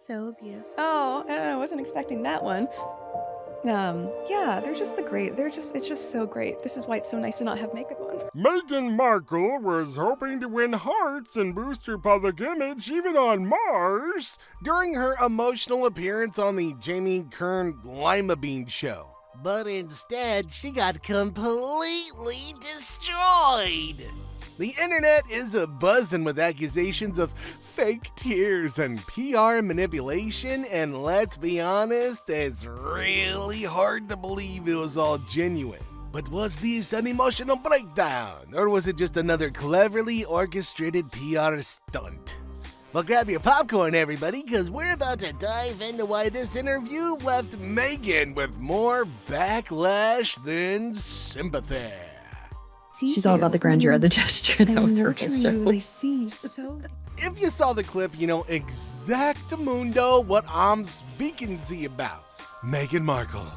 So beautiful. Oh, I don't know, I wasn't expecting that one. Yeah, they're just the great. It's just so great. This is why it's so nice to not have makeup on. Meghan Markle was hoping to win hearts and boost her public image even on Mars during her emotional appearance on the Jamie Kern Lima Bean show. But instead, she got completely destroyed. The internet is abuzing with accusations of fake tears and PR manipulation, and let's be honest, it's really hard to believe it was all genuine. But was this an emotional breakdown, or was it just another cleverly orchestrated PR stunt? Well, grab your popcorn, everybody, because we're about to dive into why this interview left Meghan with more backlash than sympathy. She's all about the grandeur of the gesture. That was her gesture. They seem so. If you saw the clip, you know exactamundo what I'm speaking to you about. Meghan Markle,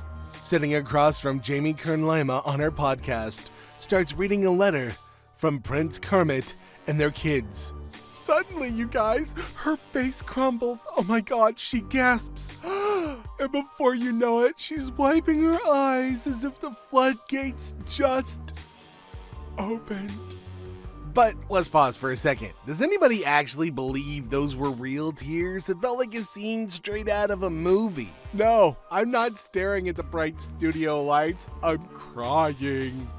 sitting across from Jamie Kern Lima on her podcast, starts reading a letter from Prince Kermit and their kids. Suddenly, you guys, her face crumbles. Oh my God, she gasps. And before you know it, she's wiping her eyes as if the floodgates just opened. But let's pause for a second. Does anybody actually believe those were real tears? It felt like a scene straight out of a movie. No, I'm not staring at the bright studio lights. I'm crying.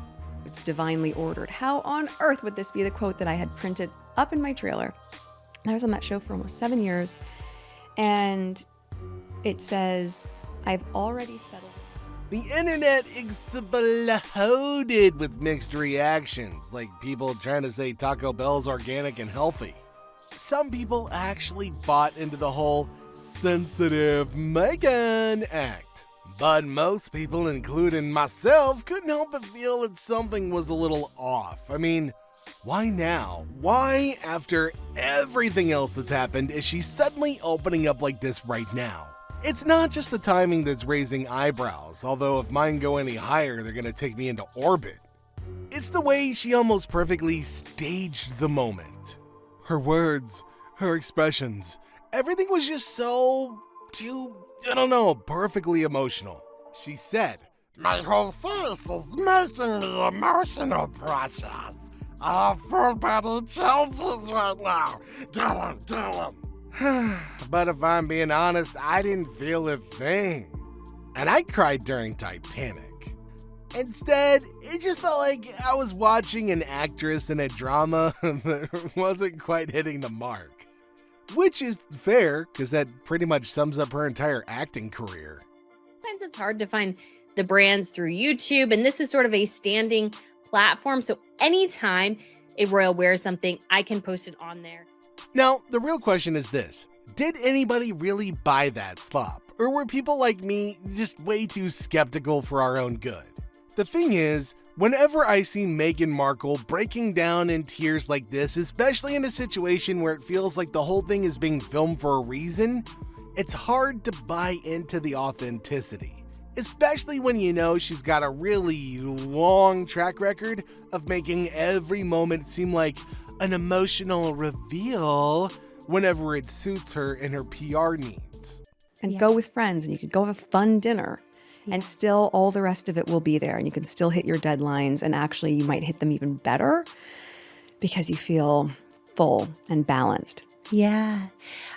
It's divinely ordered. How on earth would this be the quote that I had printed up in my trailer? And I was on that show for almost 7 years. And it says, I've already settled. The internet exploded with mixed reactions, like people trying to say Taco Bell's organic and healthy. Some people actually bought into the whole sensitive Meghan act. But most people, including myself, couldn't help but feel that something was a little off. I mean, why now? Why, after everything else that's happened, is she suddenly opening up like this right now? It's not just the timing that's raising eyebrows, although if mine go any higher, they're gonna take me into orbit. It's the way she almost perfectly staged the moment. Her words, her expressions, everything was just so, perfectly emotional. She said, "My whole face is making the emotional process. Our full body changes right now. Get him. But if I'm being honest, I didn't feel a thing. And I cried during Titanic. Instead, it just felt like I was watching an actress in a drama that wasn't quite hitting the mark. Which is fair, because that pretty much sums up her entire acting career. Sometimes it's hard to find the brands through YouTube, and this is sort of a standing platform. So anytime a royal wears something, I can post it on there. Now, the real question is this. Did anybody really buy that slop? Or were people like me just way too skeptical for our own good? The thing is, whenever I see Meghan Markle breaking down in tears like this, especially in a situation where it feels like the whole thing is being filmed for a reason, it's hard to buy into the authenticity. Especially when you know she's got a really long track record of making every moment seem like an emotional reveal whenever it suits her and her PR needs. And go with friends, and you could go have a fun dinner, and still all the rest of it will be there, and you can still hit your deadlines, and actually you might hit them even better because you feel full and balanced. Yeah.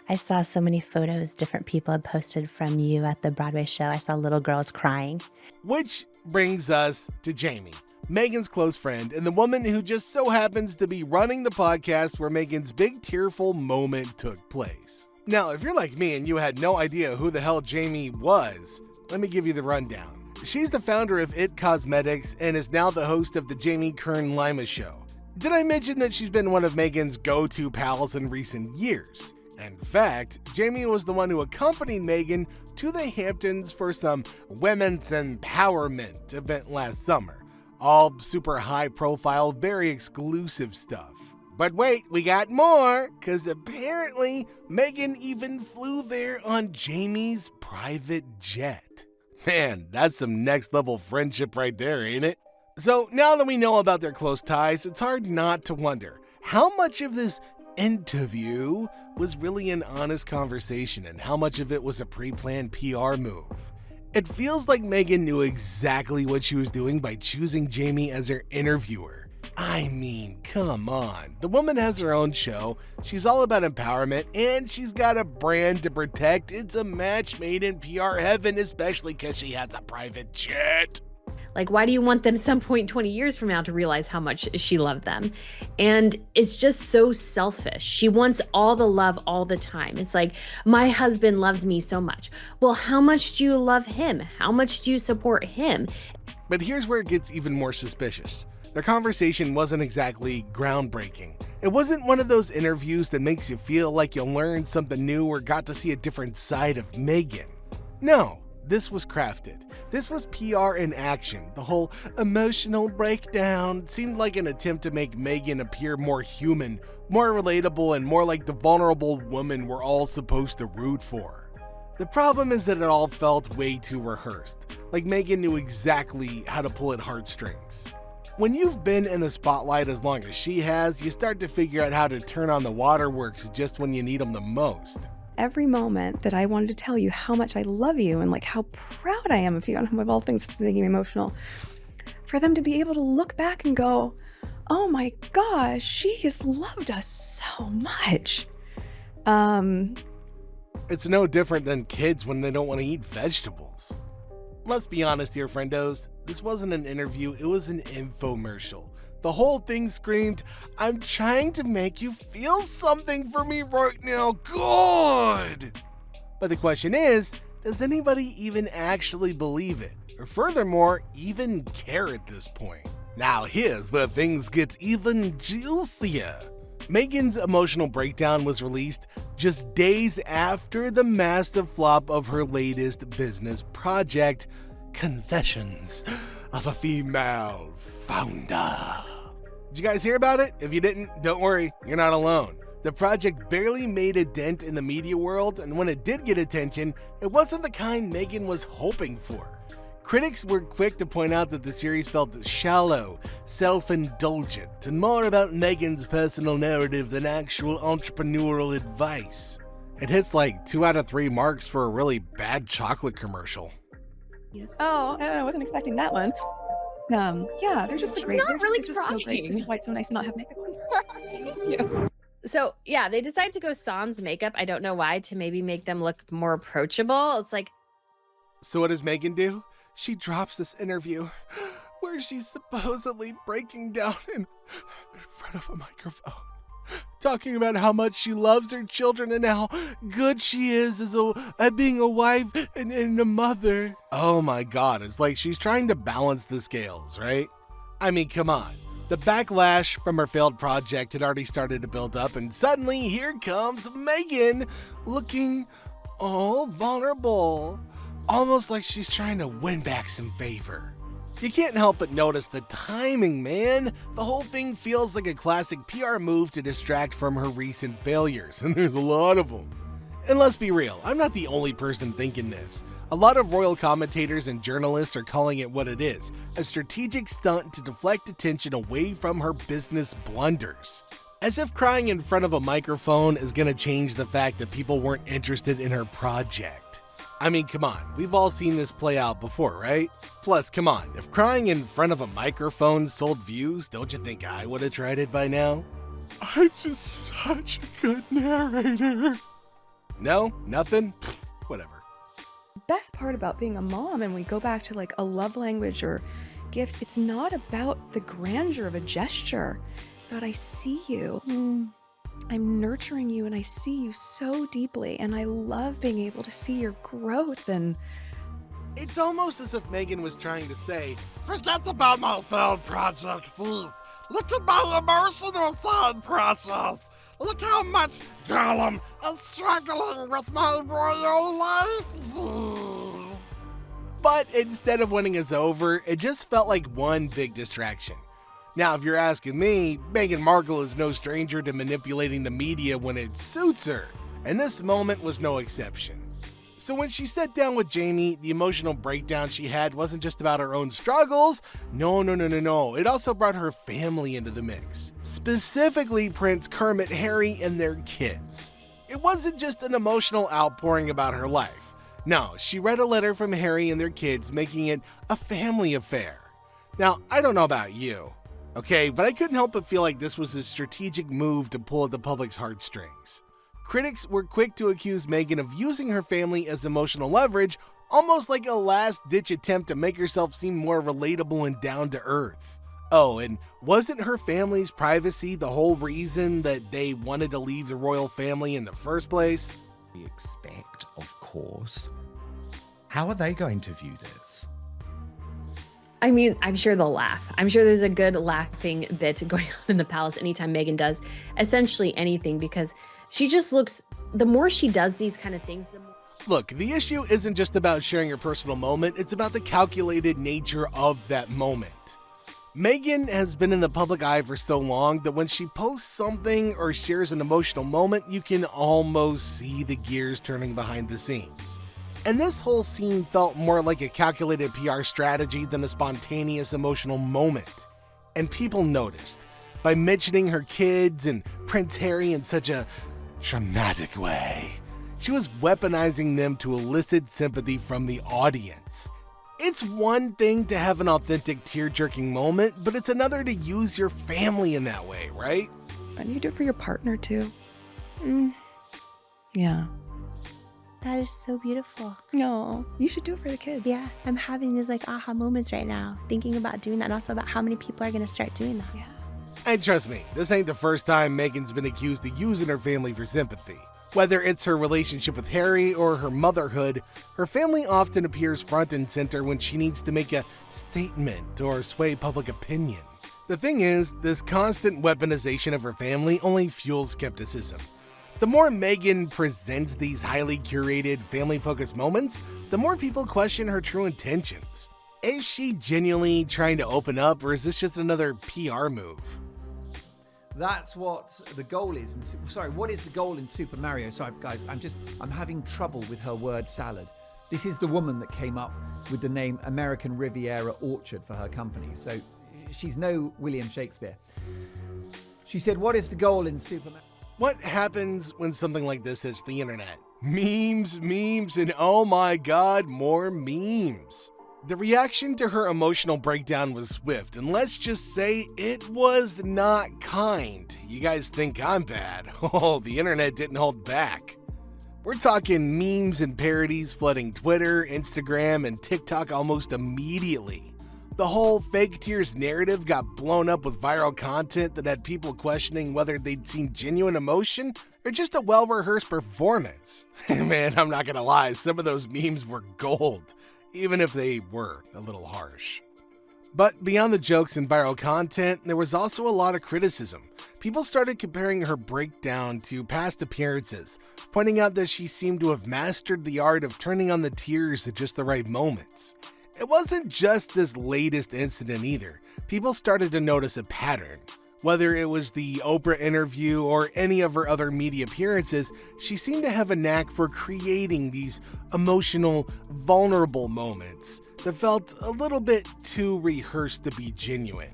I saw so many photos different people had posted from you at the Broadway show. I saw little girls crying. Which brings us to Jamie, Meghan's close friend, and the woman who just so happens to be running the podcast where Meghan's big tearful moment took place. Now, if you're like me and you had no idea who the hell Jamie was, let me give you the rundown. She's the founder of IT Cosmetics and is now the host of the Jamie Kern Lima show. Did I mention that she's been one of Meghan's go-to pals in recent years? In fact, Jamie was the one who accompanied Meghan to the Hamptons for some women's empowerment event last summer. All super high profile, very exclusive stuff. But wait, we got more, because apparently Meghan even flew there on Jamie's private jet. Man, that's some next level friendship right there, ain't it? So now that we know about their close ties, it's hard not to wonder how much of this interview was really an honest conversation and how much of it was a pre-planned PR move. It feels like Meghan knew exactly what she was doing by choosing Jamie as her interviewer. I mean, come on. The woman has her own show, she's all about empowerment, and she's got a brand to protect. It's a match made in PR heaven, especially because she has a private jet. Like, why do you want them some point 20 years from now to realize how much she loved them? And it's just so selfish. She wants all the love all the time. It's like, my husband loves me so much. Well, how much do you love him? How much do you support him? But here's where it gets even more suspicious. Their conversation wasn't exactly groundbreaking. It wasn't one of those interviews that makes you feel like you learned something new or got to see a different side of Meghan. No, this was crafted. This was PR in action. The whole emotional breakdown seemed like an attempt to make Meghan appear more human, more relatable, and more like the vulnerable woman we're all supposed to root for. The problem is that it all felt way too rehearsed, like Meghan knew exactly how to pull at heartstrings. When you've been in the spotlight as long as she has, you start to figure out how to turn on the waterworks just when you need them the most. Every moment that I wanted to tell you how much I love you and like how proud I am of you, and of all things that's making me emotional, for them to be able to look back and go, oh my gosh, she has loved us so much. It's no different than kids when they don't want to eat vegetables. Let's be honest here, friendos. This wasn't an interview, it was an infomercial. The whole thing screamed, I'm trying to make you feel something for me right now, God! But the question is, does anybody even actually believe it? Or furthermore, even care at this point? Now here's where things get even juicier. Meghan's emotional breakdown was released just days after the massive flop of her latest business project, Confessions of a Female Founder. Did you guys hear about it? If you didn't, don't worry, you're not alone. The project barely made a dent in the media world, and when it did get attention, it wasn't the kind Meghan was hoping for. Critics were quick to point out that the series felt shallow, self-indulgent, and more about Meghan's personal narrative than actual entrepreneurial advice. It hits like 2 out of 3 marks for a really bad chocolate commercial. Oh, I don't know, I wasn't expecting that one. Yeah, they're just She's great. not They're really just so great. This is why it's so nice to not have makeup on. Thank you. So yeah, they decided to go sans makeup. I don't know why, to maybe make them look more approachable. It's like, So what does Meghan do? She drops this interview where she's supposedly breaking down in front of a microphone, talking about how much she loves her children and how good she is as at being a wife and a mother. Oh my God, it's like she's trying to balance the scales, right? I mean, come on. The backlash from her failed project had already started to build up, and suddenly here comes Meghan looking all vulnerable, almost like she's trying to win back some favor. You can't help but notice the timing, man. The whole thing feels like a classic PR move to distract from her recent failures, and there's a lot of them. And let's be real, I'm not the only person thinking this. A lot of royal commentators and journalists are calling it what it is, a strategic stunt to deflect attention away from her business blunders. As if crying in front of a microphone is gonna change the fact that people weren't interested in her project. I mean, come on, we've all seen this play out before, right? Plus, come on, if crying in front of a microphone sold views, don't you think I would have tried it by now? I'm just such a good narrator. No? Nothing? Whatever. Best part about being a mom, and we go back to like a love language or gifts, it's not about the grandeur of a gesture. It's about I see you. I'm nurturing you and I see you so deeply, and I love being able to see your growth. And It's almost as if Meghan was trying to say, forget about my failed projects, look at my emotional side process. Look how much Gollum is struggling with my royal life. But instead of winning us over, it just felt like one big distraction. Now, if you're asking me, Meghan Markle is no stranger to manipulating the media when it suits her, and this moment was no exception. So when she sat down with Jamie, the emotional breakdown she had wasn't just about her own struggles. No. It also brought her family into the mix. Specifically Prince Kermit, Harry, and their kids. It wasn't just an emotional outpouring about her life. No, she read a letter from Harry and their kids, making it a family affair. Now, I don't know about you, okay, but I couldn't help but feel like this was a strategic move to pull at the public's heartstrings. Critics were quick to accuse Meghan of using her family as emotional leverage, almost like a last-ditch attempt to make herself seem more relatable and down-to-earth. Oh, and wasn't her family's privacy the whole reason that they wanted to leave the royal family in the first place? We expect, of course. How are they going to view this? I mean, I'm sure they'll laugh. I'm sure there's a good laughing bit going on in the palace anytime Meghan does essentially anything, because she just looks, the more she does these kind of things, the more... Look, the issue isn't just about sharing your personal moment, it's about the calculated nature of that moment. Meghan has been in the public eye for so long that when she posts something or shares an emotional moment, you can almost see the gears turning behind the scenes. And this whole scene felt more like a calculated PR strategy than a spontaneous emotional moment. And people noticed. By mentioning her kids and Prince Harry in such a dramatic way, she was weaponizing them to elicit sympathy from the audience. It's one thing to have an authentic tear-jerking moment, but it's another to use your family in that way, right? And you do it for your partner too. Yeah. That is so beautiful. No, you should do it for the kids. Yeah, I'm having these like aha moments right now, thinking about doing that, and also about how many people are going to start doing that. Yeah. And trust me, this ain't the first time Meghan's been accused of using her family for sympathy. Whether it's her relationship with Harry or her motherhood, her family often appears front and center when she needs to make a statement or sway public opinion. The thing is, this constant weaponization of her family only fuels skepticism. The more Meghan presents these highly curated, family-focused moments, the more people question her true intentions. Is she genuinely trying to open up, or is this just another PR move? That's what the goal is. What is the goal in Super Mario? Sorry, guys, I'm having trouble with her word salad. This is the woman that came up with the name American Riviera Orchard for her company. So she's no William Shakespeare. She said, what is the goal in Super Mario? What happens when something like this hits the internet? Memes, and oh my god, more memes. The reaction to her emotional breakdown was swift, and let's just say it was not kind. You guys think I'm bad? Oh, the internet didn't hold back. We're talking memes and parodies flooding Twitter, Instagram, and TikTok almost immediately. The whole fake tears narrative got blown up with viral content that had people questioning whether they'd seen genuine emotion or just a well-rehearsed performance. Man, I'm not gonna lie, some of those memes were gold, even if they were a little harsh. But beyond the jokes and viral content, there was also a lot of criticism. People started comparing her breakdown to past appearances, pointing out that she seemed to have mastered the art of turning on the tears at just the right moments. It wasn't just this latest incident either. People started to notice a pattern. Whether it was the Oprah interview or any of her other media appearances, she seemed to have a knack for creating these emotional, vulnerable moments that felt a little bit too rehearsed to be genuine.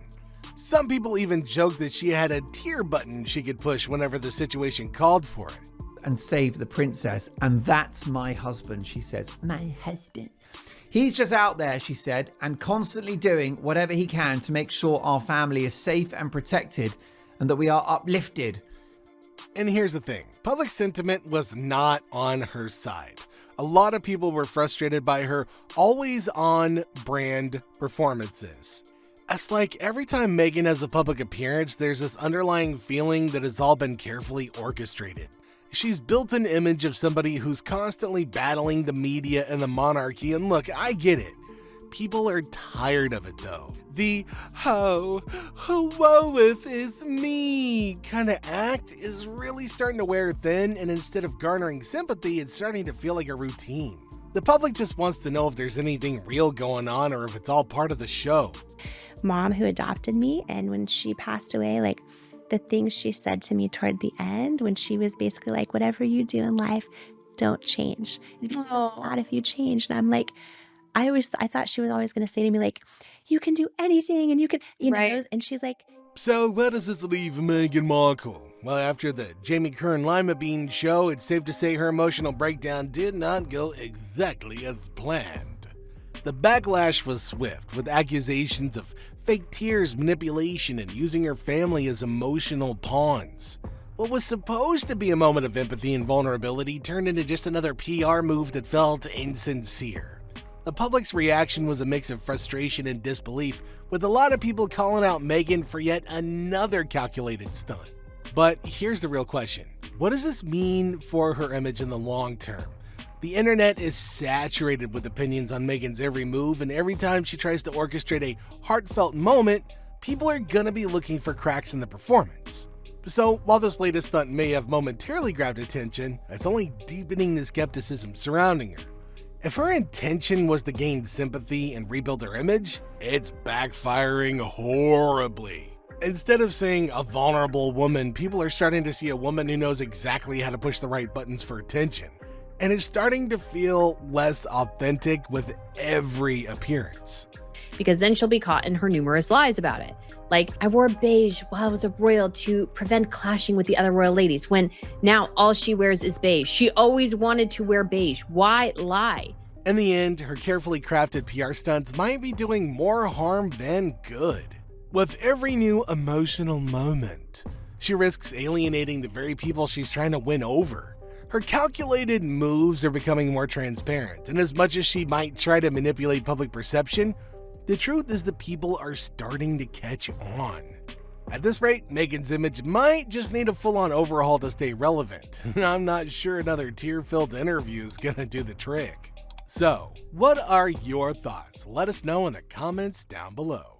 Some people even joked that she had a tear button she could push whenever the situation called for it. And save the princess. And that's my husband, she says. My husband. He's just out there, she said, and constantly doing whatever he can to make sure our family is safe and protected and that we are uplifted. And here's the thing, public sentiment was not on her side. A lot of people were frustrated by her always on brand performances. It's like every time Meghan has a public appearance, there's this underlying feeling that it's all been carefully orchestrated. She's built an image of somebody who's constantly battling the media and the monarchy, and look, I get it. People are tired of it though. The woe is me kind of act is really starting to wear thin, and instead of garnering sympathy, it's starting to feel like a routine. The public just wants to know if there's anything real going on or if it's all part of the show. Mom who adopted me, and when she passed away, like, the things she said to me toward the end, when she was basically like, whatever you do in life, don't change. It'd be so sad if you changed. And I'm like, I thought she was always going to say to me, like, you can do anything and you can, you know, and she's like, so where does this leave Meghan Markle? Well, after the Jamie Kern Lima bean show, it's safe to say her emotional breakdown did not go exactly as planned. The backlash was swift, with accusations of fake tears, manipulation, and using her family as emotional pawns. What was supposed to be a moment of empathy and vulnerability turned into just another PR move that felt insincere. The public's reaction was a mix of frustration and disbelief, with a lot of people calling out Meghan for yet another calculated stunt. But here's the real question. What does this mean for her image in the long term? The internet is saturated with opinions on Meghan's every move, and every time she tries to orchestrate a heartfelt moment, people are gonna be looking for cracks in the performance. So while this latest stunt may have momentarily grabbed attention, it's only deepening the skepticism surrounding her. If her intention was to gain sympathy and rebuild her image, it's backfiring horribly. Instead of seeing a vulnerable woman, people are starting to see a woman who knows exactly how to push the right buttons for attention. And it's starting to feel less authentic with every appearance. Because then she'll be caught in her numerous lies about it. Like, I wore beige while I was a royal to prevent clashing with the other royal ladies, when now all she wears is beige. She always wanted to wear beige. Why lie? In the end, her carefully crafted PR stunts might be doing more harm than good. With every new emotional moment, she risks alienating the very people she's trying to win over. Her calculated moves are becoming more transparent, and as much as she might try to manipulate public perception, the truth is that people are starting to catch on. At this rate, Meghan's image might just need a full-on overhaul to stay relevant. I'm not sure another tear-filled interview is gonna do the trick. So, what are your thoughts? Let us know in the comments down below.